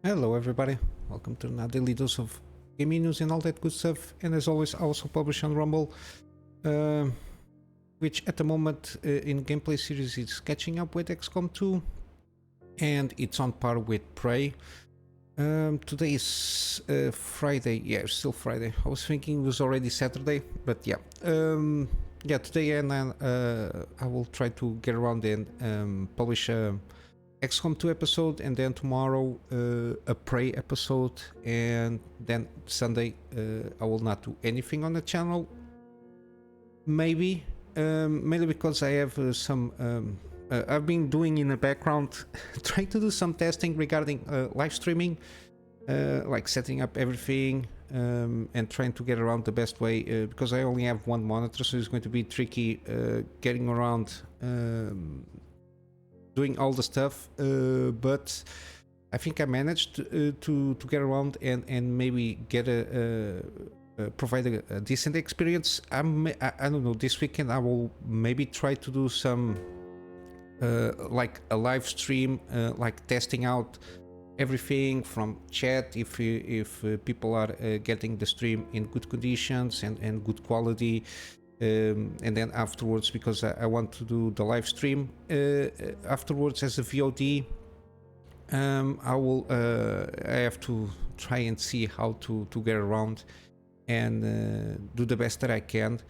Hello everybody, welcome to another daily dose of gaming news and all that good stuff. And as always, I also publish on Rumble, which at the moment in gameplay series is catching up with XCOM 2, and it's on par with Prey. Today is Friday, yeah, still Friday. I was thinking it was already Saturday, but yeah. Today and I will try to get around and publish XCOM 2 episode, and then tomorrow a Prey episode, and then Sunday I will not do anything on the channel. Maybe mainly because I have some I've been doing in the background trying to do some testing regarding live streaming, like setting up everything and trying to get around the best way, because I only have one monitor, so it's going to be tricky getting around doing all the stuff, but I think I managed to get around and maybe get provide a decent experience. I don't know, this weekend I will maybe try to do some like a live stream, like testing out everything from chat, if people are getting the stream in good conditions and good quality. And then afterwards, because I want to do the live stream afterwards as a VOD, I have to try and see how to get around and do the best that I can,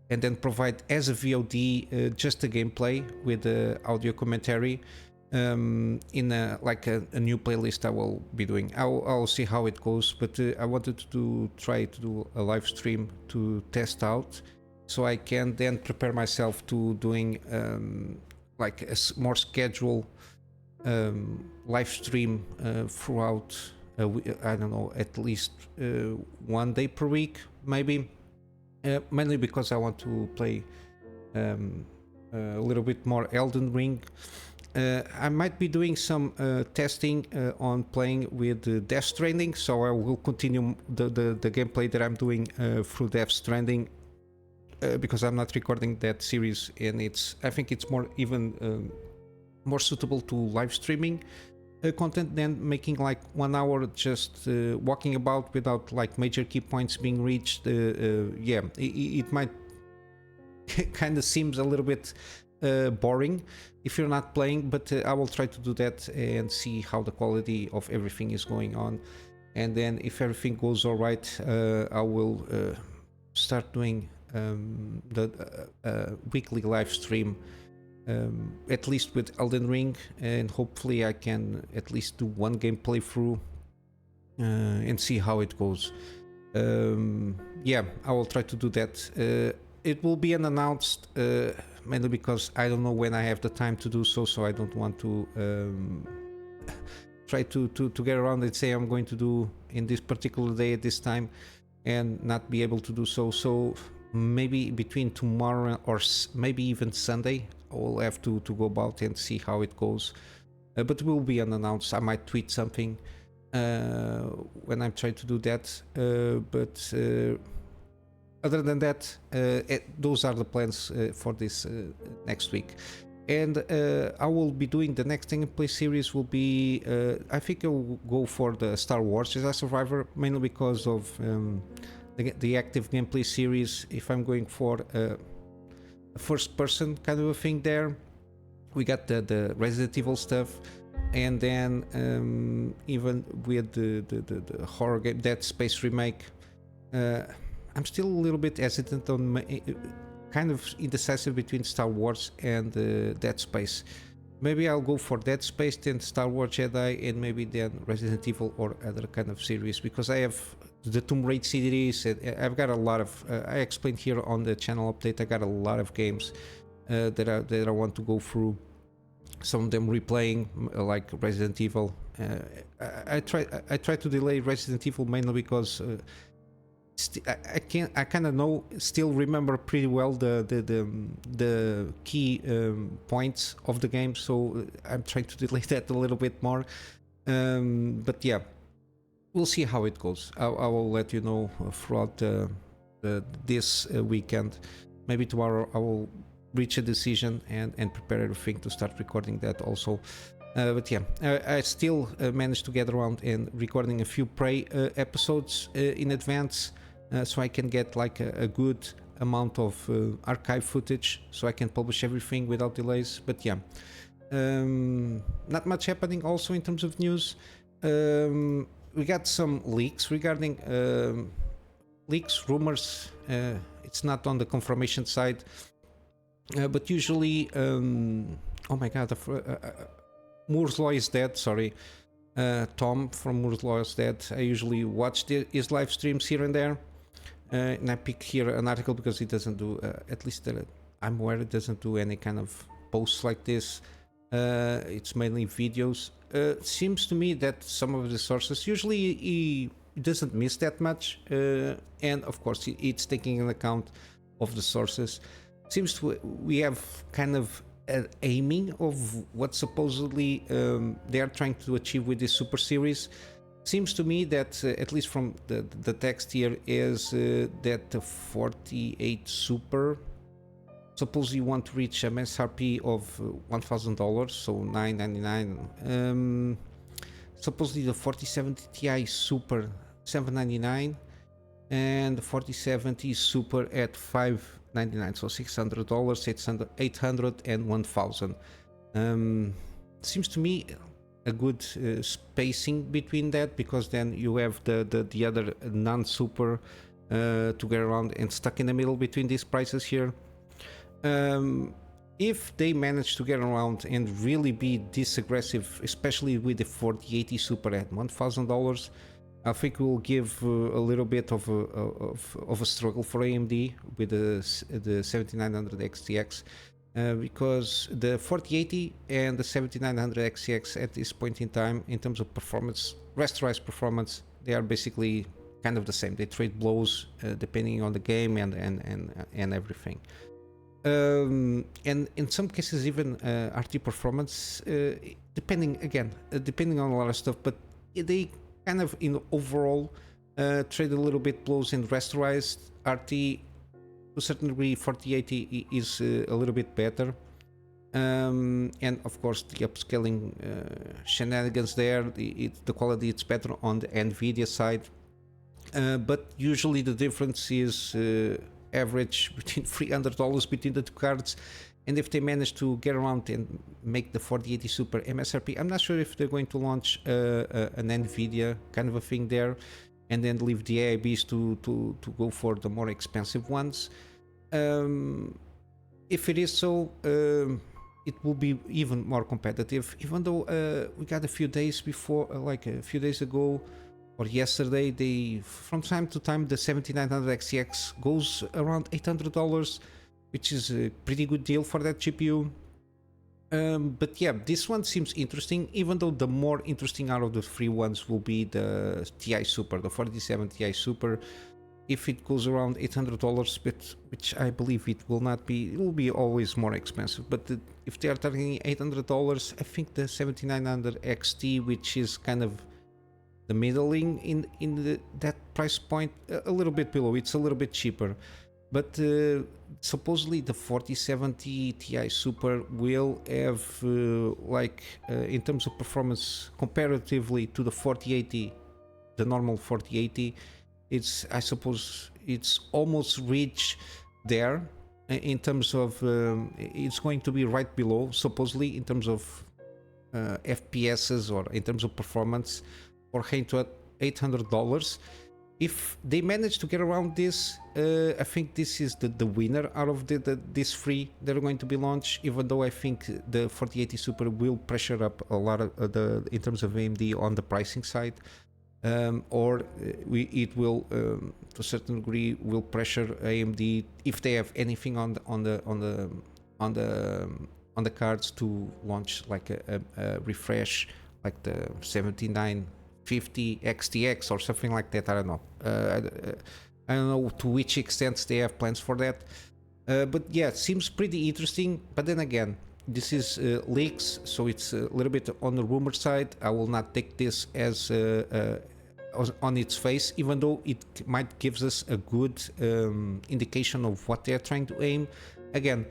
and then provide as a VOD just a gameplay with the audio commentary in a new playlist I will be doing. I'll see how it goes, but I wanted to try to do a live stream to test out, so I can then prepare myself to doing like a more scheduled live stream throughout, I don't know, at least 1 day per week, maybe. Mainly because I want to play a little bit more Elden Ring. I might be doing some testing on playing with Death Stranding, so I will continue the gameplay that I'm doing through Death Stranding, because I'm not recording that series, and I think it's more even more suitable to live streaming content than making like 1 hour just walking about without like major key points being reached. It might kind of seems a little bit boring if you're not playing, but I will try to do that and see how the quality of everything is going on, and then if everything goes all right, I will start doing the weekly live stream, at least with Elden Ring, and hopefully I can at least do one game playthrough and see how it goes. I will try to do that. It will be unannounced, mainly because I don't know when I have the time to do so I don't want to try to get around and say I'm going to do in this particular day at this time and not be able to do so maybe between tomorrow or maybe even Sunday I will have to go about and see how it goes, but it will be unannounced. I might tweet something when I'm trying to do that, but other than that, those are the plans for this next week. And I will be doing the next gameplay series will be, I think I will go for the Star Wars Jedi Survivor, mainly because of the active gameplay series. If I'm going for a first person kind of a thing there, we got the Resident Evil stuff, and then even with the horror game Dead Space remake, I'm still a little bit hesitant on kind of indecisive between Star Wars and Dead Space. Maybe I'll go for Dead Space, then Star Wars Jedi, and maybe then Resident Evil or other kind of series, because I have the Tomb Raider series, and I've got a lot of I explained here on the channel update, I got a lot of games that I want to go through, some of them replaying, like Resident Evil. I try to delay Resident Evil mainly because I kind of still remember pretty well the key points of the game, so I'm trying to delay that a little bit more, but yeah, we'll see how it goes. I will let you know throughout this weekend. Maybe tomorrow I will reach a decision and prepare everything to start recording that also. But yeah, I still managed to get around and recording a few Prey episodes in advance, so I can get like a good amount of archive footage, so I can publish everything without delays. But yeah, not much happening also in terms of news. We got some leaks regarding leaks, rumors. It's not on the confirmation side, but usually, oh my god, Moore's Law is dead. Sorry, Tom from Moore's Law is dead. I usually watch his live streams here and there, and I pick here an article because he doesn't do, at least I'm aware, it doesn't do any kind of posts like this. It's mainly videos. Seems to me that some of the sources, usually he doesn't miss that much, and of course it's taking into account of the sources. Seems to we have kind of aiming of what supposedly they are trying to achieve with this super series. Seems to me that at least from the text here is that the 48 super suppose you want to reach an MSRP of $1,000, so $999. Supposedly the 4070 Ti Super $799 and the 4070 Super at $599, so $600, 800 and 1,000. Seems to me a good spacing between that, because then you have the other non-super to get around and stuck in the middle between these prices here. If they manage to get around and really be this aggressive, especially with the 4080 Super at $1,000, I think it will give a little bit of a struggle for AMD with the 7900 XTX, because the 4080 and the 7900 XTX at this point in time, in terms of performance, rasterized performance, they are basically kind of the same. They trade blows depending on the game and everything. And in some cases even RT performance, depending on a lot of stuff, but they kind of in overall trade a little bit blows in rasterized. RT to a certain degree 4080 is a little bit better, and of course the upscaling shenanigans there, the quality it's better on the Nvidia side, but usually the difference is average between $300 between the two cards. And if they manage to get around and make the 4080 Super MSRP, I'm not sure if they're going to launch an Nvidia kind of a thing there, and then leave the AIBs to go for the more expensive ones. If it is so, it will be even more competitive. Even though we got a few days before, like a few days ago or yesterday, from time to time the 7900 XTX goes around $800, which is a pretty good deal for that GPU. But yeah, this one seems interesting, even though the more interesting out of the three ones will be the Ti Super, the 47 Ti Super. If it goes around $800, but which I believe it will not be, it will be always more expensive. But if they are targeting $800, I think the 7900 XT, which is kind of the middling in that price point, a little bit below, it's a little bit cheaper. But supposedly the 4070 Ti Super will have in terms of performance comparatively to the 4080, the normal 4080, I suppose it's almost reached there in terms of it's going to be right below supposedly in terms of FPSs or in terms of performance for $800. If they manage to get around this, I think this is the winner out of these three that are going to be launched, even though I think the 4080 Super will pressure up a lot of in terms of AMD on the pricing side, or it will to a certain degree will pressure AMD if they have anything on the cards to launch like a refresh like the 7950 XTX or something like that. I don't know. I don't know to which extent they have plans for that. But yeah, it seems pretty interesting. But then again, this is leaks, so it's a little bit on the rumor side. I will not take this as on its face, even though it might gives us a good indication of what they're trying to aim. Again,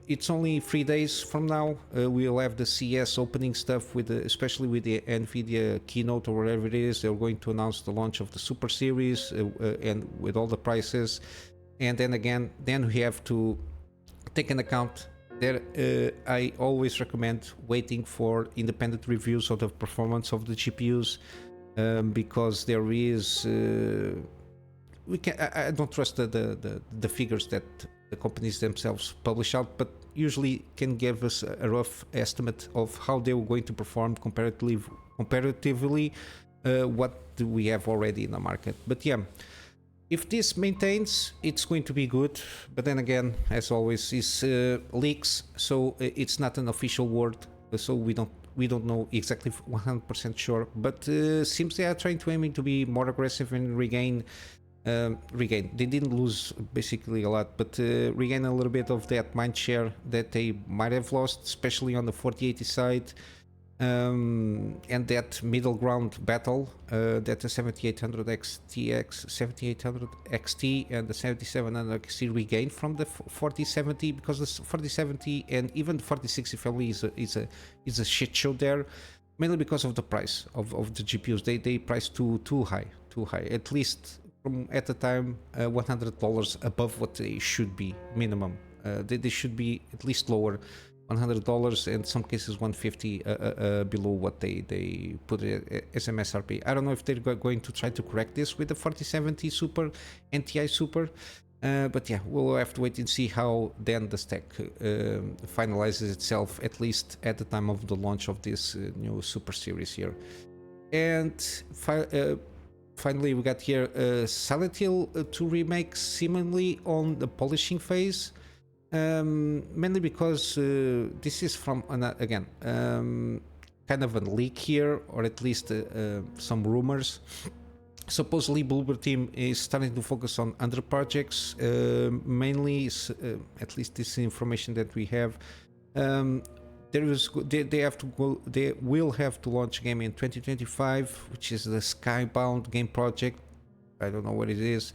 it's only 3 days from now. We'll have the CS opening stuff with especially with the Nvidia keynote or whatever it is. They're going to announce the launch of the Super Series and with all the prices. And then again, then we have to take an account there. I always recommend waiting for independent reviews of the performance of the GPUs, because there is I don't trust the figures that the companies themselves publish out, but usually can give us a rough estimate of how they were going to perform comparatively what do we have already in the market. But yeah, if this maintains, it's going to be good. But then again, as always, it's leaks, so it's not an official word, so we don't know exactly 100% sure. But seems they are trying to aiming to be more aggressive and regain. They didn't lose basically a lot, but regain a little bit of that mind share that they might have lost, especially on the 4080 side. And that middle ground battle that the 7800 XTX, 7800 XT and the 7700 XT regained from the 4070, because the 4070 and even the 4060 family is a shit show there, mainly because of the price of the GPUs. They priced too high, at least from at the time $100 above what they should be minimum. They should be at least lower, $100, in some cases $150 below what they put it as MSRP. I don't know if they're going to try to correct this with the 4070 Super and TI Super, but yeah, we'll have to wait and see how then the stack finalizes itself, at least at the time of the launch of this new Super Series here. And finally, we got here Silent Hill 2 Remake seemingly on the polishing phase. Mainly because this is from again kind of a leak here, or at least some rumors. Supposedly Bloober team is starting to focus on other projects, mainly at least this is information that we have. They will have to launch a game in 2025, which is the Skybound game project. I don't know what it is.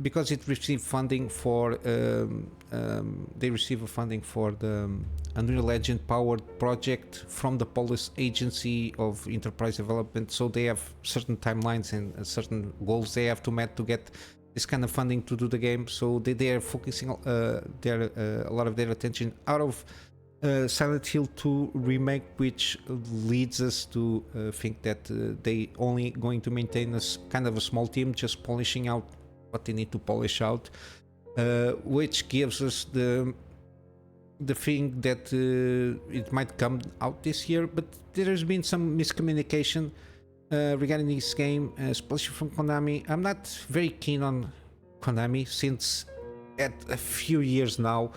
Because it received funding for they receive a funding for the Unreal Engine powered project from the Polish Agency of Enterprise Development, so they have certain timelines and certain goals they have to meet to get this kind of funding to do the game. So they are focusing a lot of their attention out of Silent Hill 2 Remake, which leads us to think that they only going to maintain a kind of a small team, just polishing out what they need to polish out, which gives us the thing that it might come out this year. But there has been some miscommunication regarding this game, especially from Konami. I'm not very keen on Konami since at a few years now,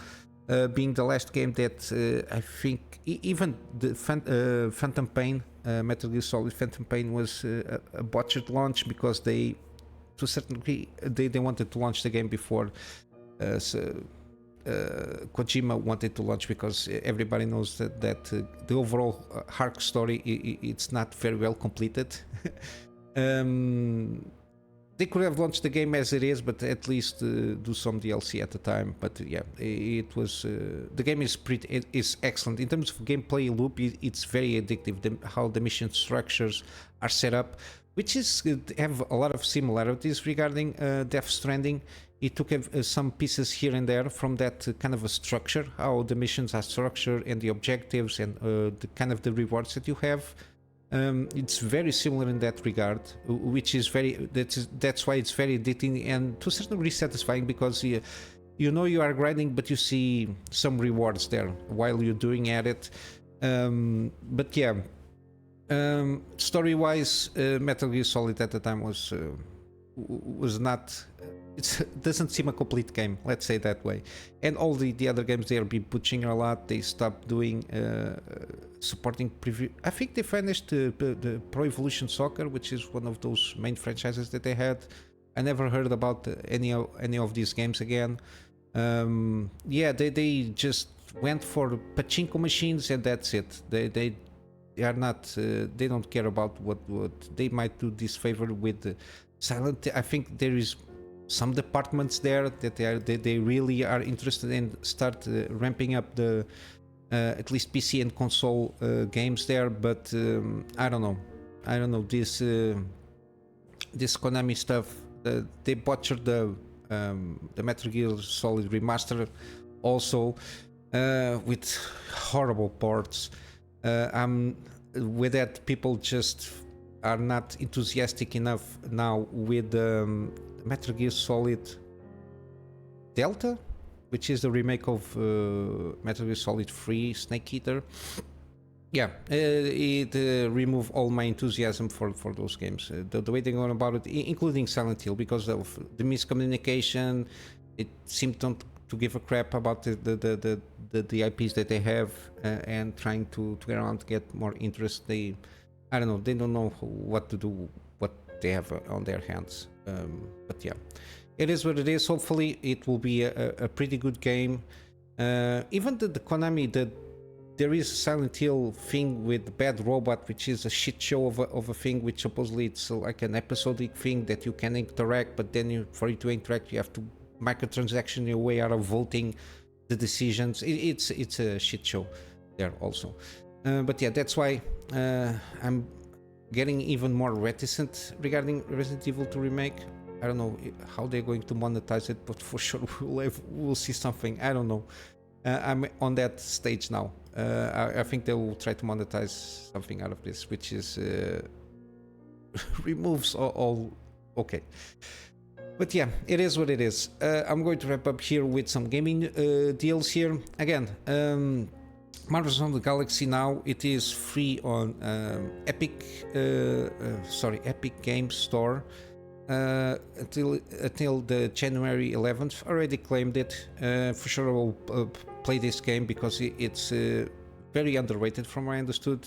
being the last game that I think even the Phantom Pain, Metal Gear Solid Phantom Pain was a botched launch, because they, to a certain degree, they wanted to launch the game before Kojima wanted to launch, because everybody knows that the overall arc story it's not very well completed. They could have launched the game as it is, but at least do some DLC at the time. But yeah, it was the game is excellent in terms of gameplay loop. It's very addictive. How the mission structures are set up, which is have a lot of similarities regarding Death Stranding. It took some pieces here and there from that kind of a structure, how the missions are structured and the objectives and the kind of the rewards that you have. It's very similar in that regard, which is that's why it's very addicting and to a certain degree satisfying, because you know you are grinding, but you see some rewards there while you're doing at it. But yeah, story-wise, Metal Gear Solid at the time was not. It doesn't seem a complete game, let's say that way. And all the other games, they are been pushing a lot. They stopped doing supporting preview. I think they finished the Pro Evolution Soccer, which is one of those main franchises that they had. I never heard about any of these games again. Yeah, they just went for pachinko machines and that's it. They are not. They don't care about what they might do this favor with Silent. I think there is some departments there that they really are interested in start ramping up the at least PC and console games there. But I don't know this Konami stuff. They butchered the Metal Gear Solid Remaster also with horrible ports. I'm with that, people just are not enthusiastic enough now with Metal Gear Solid Delta, which is the remake of Metal Gear Solid 3 Snake Eater. Yeah, it removed all my enthusiasm for those games. The way they're going about it, including Silent Hill, because of the miscommunication, it seemed to give a crap about the IPs that they have, and trying to get around to get more interest. I don't know, they don't know what to do, what they have on their hands. But yeah, it is what it is. Hopefully it will be a pretty good game. Even the Konami, there is a Silent Hill thing with Bad Robot, which is a shit show of a thing, which supposedly it's like an episodic thing that you can interact, but then for you to interact you have to microtransaction your way out of voting the decisions. It's a shit show there also. But yeah, that's why I'm getting even more reticent regarding Resident Evil 2 Remake. I don't know how they're going to monetize it, but for sure we'll see something. I don't know. I'm on that stage now. I think they will try to monetize something out of this, which is removes all okay. But yeah, it is what it is. I'm going to wrap up here with some gaming deals here. Again, Marvel's on the Galaxy now, it is free on Epic Games Store until the January 11th. Already claimed it. For sure I will play this game because it's very underrated from what I understood.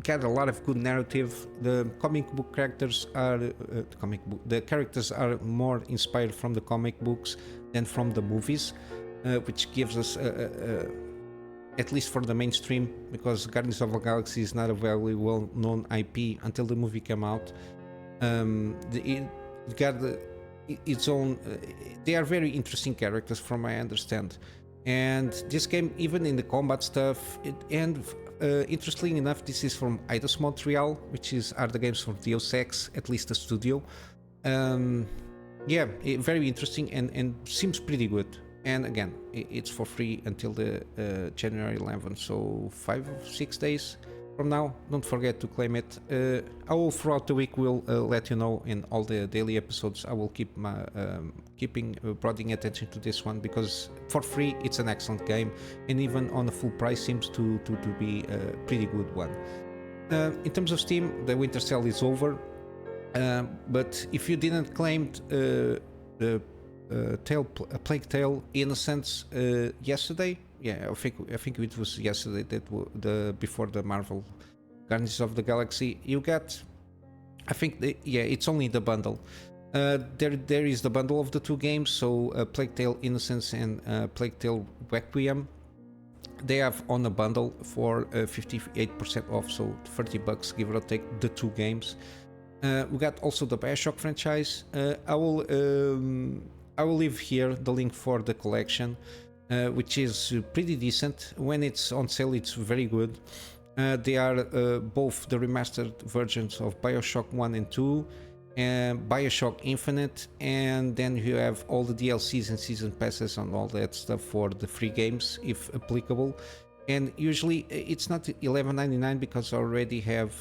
Got a lot of good narrative. The comic book characters are the characters are more inspired from the comic books than from the movies, which gives us at least for the mainstream, because Guardians of the Galaxy is not a very well known IP until the movie came out. It got its own they are very interesting characters from what I understand, and this game, even in the combat stuff, interestingly enough, this is from Eidos Montreal, which are the games from Deus Ex, at least the studio. Yeah, very interesting and seems pretty good. And again, it's for free until the January 11th, so 5 or 6 days from now. Don't forget to claim it. I will throughout the week will let you know in all the daily episodes. I will keep my broadening attention to this one, because for free it's an excellent game, and even on a full price seems to be a pretty good one. In terms of Steam, the winter sale is over, but if you didn't claim the Plague Tale Innocence yesterday, yeah, I think it was yesterday that before the Marvel Guardians of the Galaxy, you got, I think it's only the bundle. There is the bundle of the two games, so Plague Tale Innocence and Plague Tale Requiem. They have on a bundle for 58% off, so $30, give or take, the two games. We got also the BioShock franchise. I will leave here the link for the collection, which is pretty decent. When it's on sale, it's very good. They are both the remastered versions of BioShock 1 and 2, and BioShock Infinite, and then you have all the DLCs and season passes and all that stuff for the free games, if applicable. And usually it's not $11.99 because I already have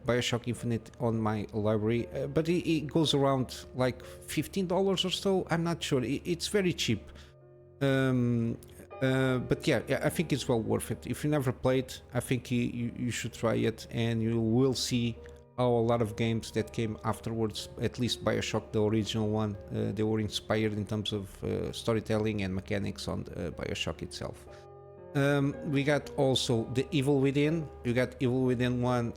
BioShock Infinite on my library, but it goes around like $15 or so. I'm not sure. It's very cheap. But yeah, I think it's well worth it. If you never played, I think you should try it, and you will see how a lot of games that came afterwards, at least BioShock, the original one, they were inspired in terms of storytelling and mechanics on BioShock itself. We got also the Evil Within. You got Evil Within 1.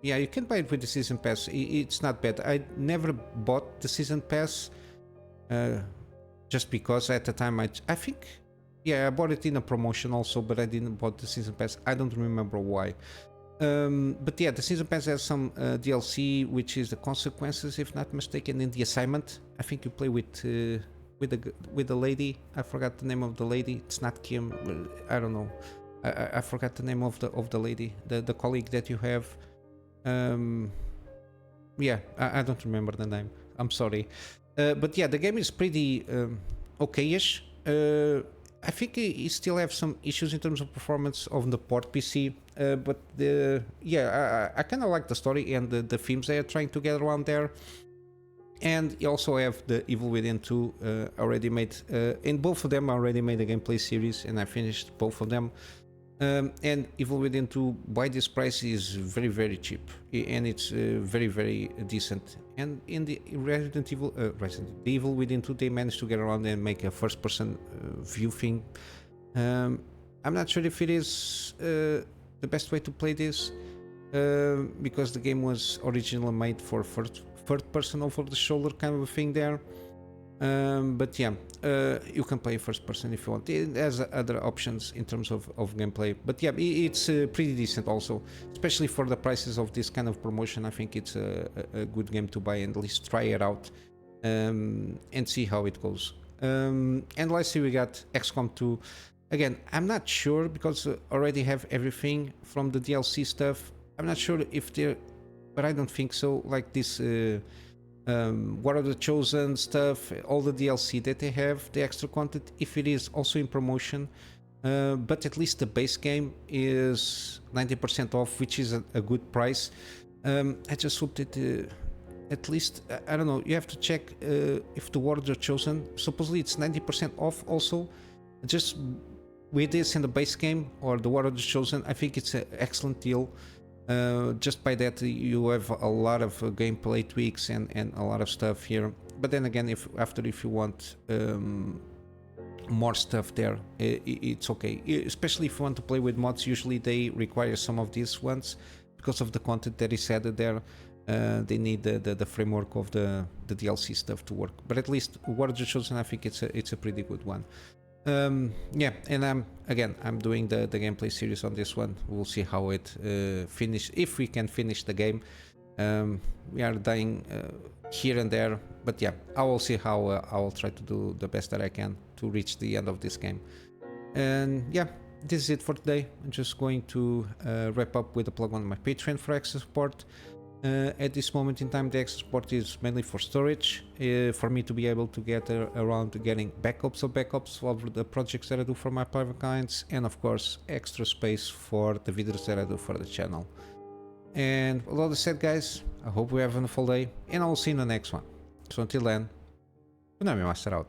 Yeah, you can buy it with the season pass. It's not bad. I never bought the season pass just because at the time I think, yeah, I bought it in a promotion also, but I didn't bought the season pass. I don't remember why. But yeah, the season pass has some DLC, which is the consequences, if not mistaken, in the assignment. I think you play with the lady. I forgot the name of the lady. It's not Kim. I don't know. I forgot the name of the lady, the colleague that you have. Yeah, I don't remember the name. I'm sorry. But yeah, the game is pretty okay-ish. I think it still have some issues in terms of performance on the port PC. But yeah, I kind of like the story and the themes they are trying to get around there. And you also have the Evil Within 2 already made. In both of them, I already made a gameplay series, and I finished both of them. And Evil Within 2 by this price is very, very cheap, and it's very, very decent. And in the Evil Within 2, they managed to get around and make a first-person view thing. I'm not sure if it is the best way to play this, because the game was originally made for third-person over-the-shoulder kind of a thing there. But yeah, you can play first person if you want. It has other options in terms of gameplay, but yeah, it's pretty decent also, especially for the prices of this kind of promotion. I think it's a good game to buy and at least try it out and see how it goes. And lastly, we got XCOM 2. Again, I'm not sure because already have everything from the DLC stuff. I'm not sure if they're, but I don't think so. Like this. What are the chosen stuff, all the DLC that they have, the extra content, if it is also in promotion, but at least the base game is 90% off, which is a good price. I just hope that at least, I don't know, you have to check if the Warriors are chosen. Supposedly it's 90% off also, just with this in the base game or the Warriors chosen. I think it's an excellent deal. Just by that you have a lot of gameplay tweaks and a lot of stuff here. But then again, if you want more stuff there, it's okay, especially if you want to play with mods. Usually they require some of these ones because of the content that is added there. They need the framework of the DLC stuff to work, but at least Warriors Chosen, I think it's a pretty good one. Yeah, and I'm doing the gameplay series on this one. We'll see how it finish, if we can finish the game. We are dying here and there, but yeah, I will see how I will try to do the best that I can to reach the end of this game. And yeah, this is it for today. I'm just going to wrap up with a plug on my Patreon for extra support. At this moment in time, the extra support is mainly for storage, for me to be able to get around getting backups of the projects that I do for my private clients, and of course extra space for the videos that I do for the channel. And with all that said, guys, I hope you have a wonderful day, and I will see you in the next one. So until then, Kunamy Master out.